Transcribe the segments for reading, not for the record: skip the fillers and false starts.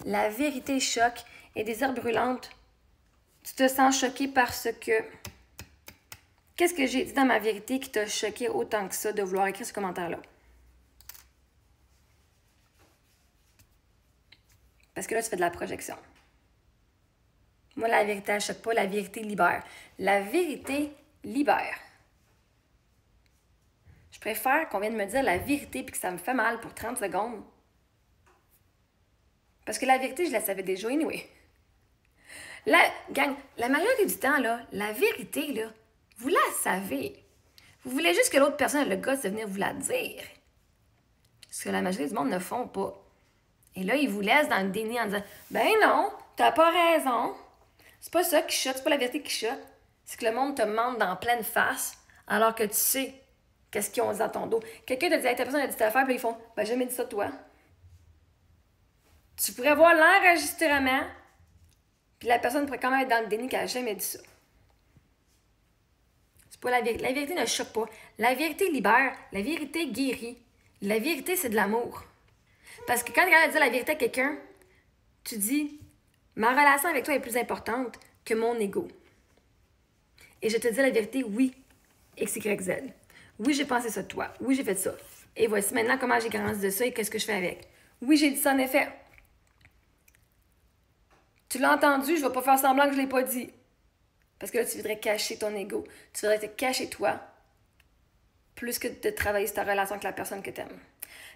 La vérité choque et désir brûlante. Tu te sens choqué parce que... Qu'est-ce que j'ai dit dans ma vérité qui t'a choqué autant que ça de vouloir écrire ce commentaire-là? Parce que là, tu fais de la projection. Moi, la vérité, elle choque pas. La vérité libère. La vérité libère. Je préfère qu'on vienne me dire la vérité puis que ça me fait mal pour 30 secondes. Parce que la vérité, je la savais déjà anyway. Gang, la majorité du temps, là, la vérité, là, vous la savez. Vous voulez juste que l'autre personne ait le gosse de venir vous la dire. Ce que la majorité du monde ne font pas. Et là, ils vous laissent dans le déni en disant « Ben non, t'as pas raison. C'est pas ça qui choque, c'est pas la vérité qui choque. C'est que le monde te mente dans pleine face alors que tu sais qu'est-ce qu'ils ont dans ton dos. Quelqu'un te dit hey, « ta personne a dit telle affaire, puis ils font « Ben, j'ai jamais dit ça, toi. » Tu pourrais voir l'enregistrement, puis la personne pourrait quand même être dans le déni qu'elle n'a jamais dit ça. C'est pas la vérité. La vérité ne choque pas. La vérité libère. La vérité guérit. La vérité, c'est de l'amour. Parce que quand tu regardes dire la vérité à quelqu'un, tu dis « Ma relation avec toi est plus importante que mon ego. » Et je te dis la vérité, oui, X, Y, Z. Oui, j'ai pensé ça de toi. Oui, j'ai fait ça. Et voici maintenant comment j'ai grandi de ça et qu'est-ce que je fais avec. Oui, j'ai dit ça en effet. Tu l'as entendu, je ne vais pas faire semblant que je ne l'ai pas dit. Parce que là, tu voudrais cacher ton ego. Tu voudrais te cacher toi plus que de travailler sur ta relation avec la personne que tu aimes.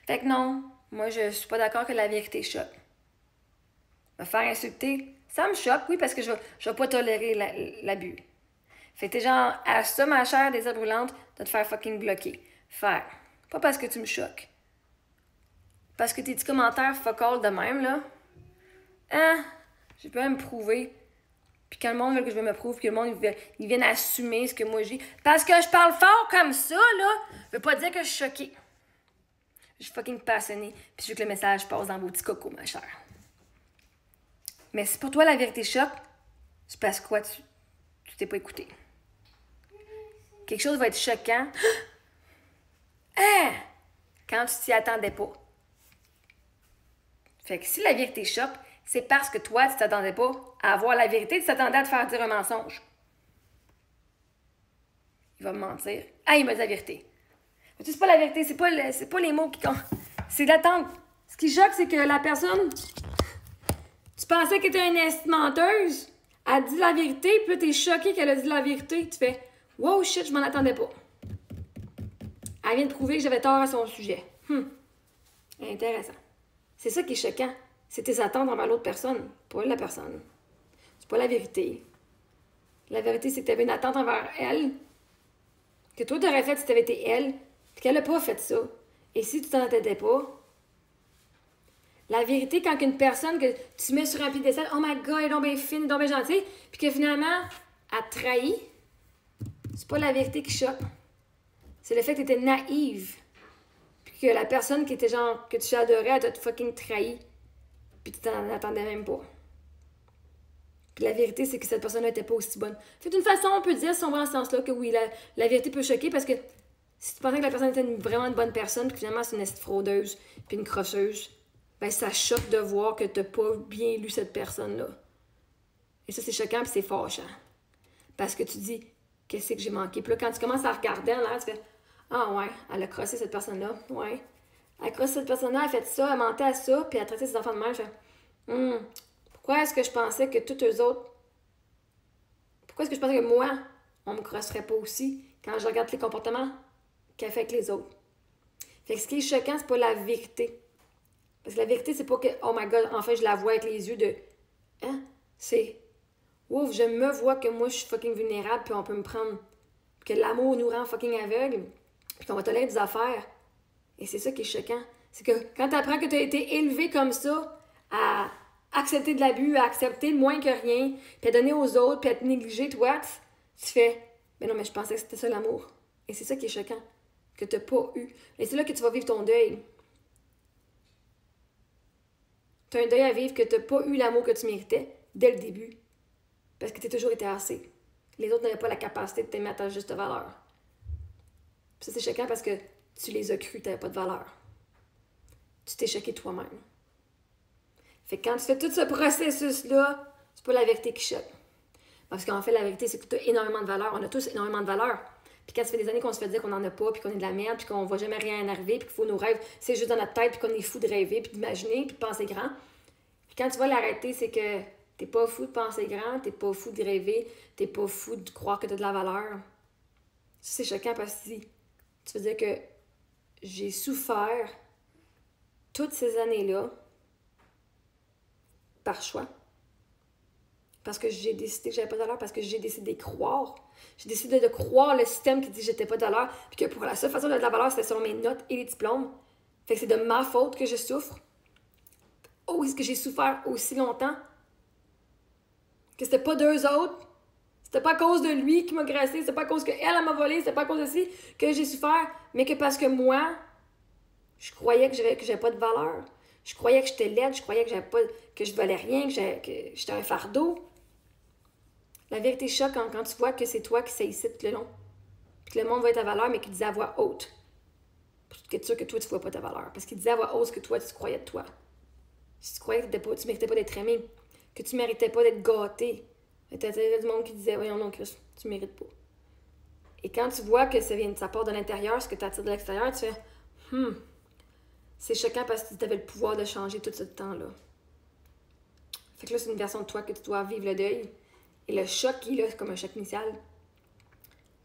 Fait que non, moi, je suis pas d'accord que la vérité choque. Me faire insulter, ça me choque, oui, parce que je vais pas tolérer l'abus. Fait que t'es genre, à ça, ma chère désir brûlante, de te faire fucking bloquer. Faire. Pas parce que tu me choques. Parce que tes petits commentaires fuck all de même, là. Hein? J'ai pas à me prouver. Puis que le monde veut que je me prouve, que le monde ils viennent assumer ce que moi j'ai. Parce que je parle fort comme ça, là, veut pas dire que je suis choquée. Je suis fucking passionnée. Puis je veux que le message passe dans vos petits cocos, ma chère. Mais si pour toi la vérité choque, c'est parce que quoi, tu t'es pas écouté. Quelque chose va être choquant. Hein? Quand tu t'y attendais pas. Fait que si la vérité choque, c'est parce que toi, tu t'attendais pas à avoir la vérité, tu t'attendais à te faire dire un mensonge. Il va me mentir. Ah, il m'a dit la vérité. Mais c'est pas la vérité, c'est pas les mots qui comptent. C'est l'attente. Ce qui choque, c'est que la personne, tu pensais qu'elle était une menteuse, elle dit la vérité, puis là, t'es choqué qu'elle a dit la vérité. Tu fais « Wow, shit, je m'en attendais pas. » Elle vient de prouver que j'avais tort à son sujet. Intéressant. C'est ça qui est choquant. C'est tes attentes envers l'autre personne, pas la personne. C'est pas la vérité. La vérité, c'est que tu avais une attente envers elle, que toi, t'aurais fait si t'avais été elle, puis qu'elle n'a pas fait ça. Et si tu t'en attendais pas, la vérité, quand une personne que tu mets sur un piédestal, oh my god, elle est donc bien fine, donc bien gentille, puis que finalement, elle te trahit, c'est pas la vérité qui choque. C'est le fait que tu étais naïve. Puis que la personne qui était genre, que tu adorais, elle t'a fucking trahi. Puis tu t'en attendais même pas. Puis la vérité, c'est que cette personne-là n'était pas aussi bonne. Fait d'une façon, on peut dire, si on va dans ce sens-là, que oui, la vérité peut choquer parce que si tu pensais que la personne était vraiment une bonne personne, puis finalement c'est une fraudeuse, puis une crosseuse, ben ça choque de voir que t'as pas bien lu cette personne-là. Et ça, c'est choquant, puis c'est fâchant. Parce que tu dis, qu'est-ce que j'ai manqué? Puis là, quand tu commences à regarder en l'air, tu fais, ah ouais, elle a crossé cette personne-là, ouais. Elle a crossé cette personne-là, elle a fait ça, elle mentait à ça, puis elle a traité ses enfants de mère. Je fais, pourquoi est-ce que je pensais que tous eux autres, pourquoi est-ce que je pensais que moi, on me crosserait pas aussi quand je regarde les comportements qu'elle fait avec les autres? Fait que ce qui est choquant, c'est pas la vérité. Parce que la vérité, c'est pas que, oh my god, enfin, je la vois avec les yeux de, hein? C'est, ouf, je me vois que moi, je suis fucking vulnérable, puis on peut me prendre, puis que l'amour nous rend fucking aveugles, puis qu'on va tolérer des affaires. Et c'est ça qui est choquant. C'est que quand tu apprends que tu as été élevé comme ça, à accepter de l'abus, à accepter le moins que rien, puis à donner aux autres, puis à te négliger, toi, tu fais, mais non, mais je pensais que c'était ça l'amour. Et c'est ça qui est choquant, que tu n'as pas eu. Et c'est là que tu vas vivre ton deuil. Tu as un deuil à vivre que tu n'as pas eu l'amour que tu méritais dès le début. Parce que tu as toujours été assez. Les autres n'avaient pas la capacité de t'aimer à ta juste valeur. Puis ça, c'est choquant parce que tu les as crus, tu n'avais pas de valeur. Tu t'es choqué toi-même. Fait que quand tu fais tout ce processus-là, c'est pas la vérité qui choque. Parce qu'en fait, la vérité, c'est que tu as énormément de valeur. On a tous énormément de valeur. Puis quand ça fait des années qu'on se fait dire qu'on n'en a pas, puis qu'on est de la merde, puis qu'on voit jamais rien arriver, puis qu'il faut nos rêves, c'est juste dans notre tête, puis qu'on est fou de rêver, puis d'imaginer, puis de penser grand. Puis quand tu vas l'arrêter, c'est que t'es pas fou de penser grand, t'es pas fou de rêver, t'es pas fou de croire que t'as de la valeur. Ça, c'est choquant parce que tu veux dire que j'ai souffert toutes ces années-là par choix. Parce que j'ai décidé que j'avais pas de valeur, parce que j'ai décidé de croire. J'ai décidé de croire le système qui dit que j'étais pas de valeur, puis que pour la seule façon de la valeur, c'était selon mes notes et les diplômes. Fait que c'est de ma faute que je souffre. Oh, est-ce que j'ai souffert aussi longtemps? Que c'était pas d'eux autres? C'était pas à cause de lui qui m'a graissé, c'était pas à cause qu'elle m'a volé, c'était pas à cause de ci que j'ai souffert, mais que parce que moi, je croyais que j'avais pas de valeur. Je croyais que j'étais laide, je croyais que je valais rien, que j'étais un fardeau. La vérité choque quand tu vois que c'est toi qui sais ici tout le long. Puis que le monde voit ta valeur, mais qu'il disait à voix haute. Pour être sûr que toi, tu ne vois pas ta valeur. Parce qu'il disait à voix haute ce que toi, tu croyais de toi. Si tu croyais que tu ne méritais pas d'être aimé, que tu ne méritais pas d'être gâté. Il y avait du monde qui disait, voyons non, Chris, tu ne mérites pas. Et quand tu vois que ça part de l'intérieur, ce que tu attires de l'extérieur, tu fais, c'est choquant parce que tu avais le pouvoir de changer tout ce temps-là. Fait que là, c'est une version de toi que tu dois vivre le deuil. Et le choc qui est là, comme un choc initial,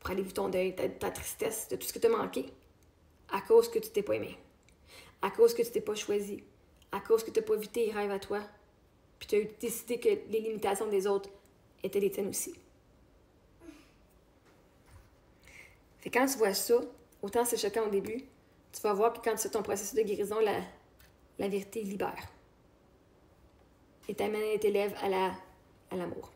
pour aller vivre ton deuil, ta tristesse, de tout ce que tu as manqué, à cause que tu t'es pas aimé, à cause que tu t'es pas choisi, à cause que tu n'as pas vu tes rêves à toi, puis tu as décidé que les limitations des autres étaient les tiennes aussi. Fait que quand tu vois ça, autant c'est choquant au début, tu vas voir que quand tu fais ton processus de guérison, la vérité libère. Et t'amène tes lèvres à l'amour.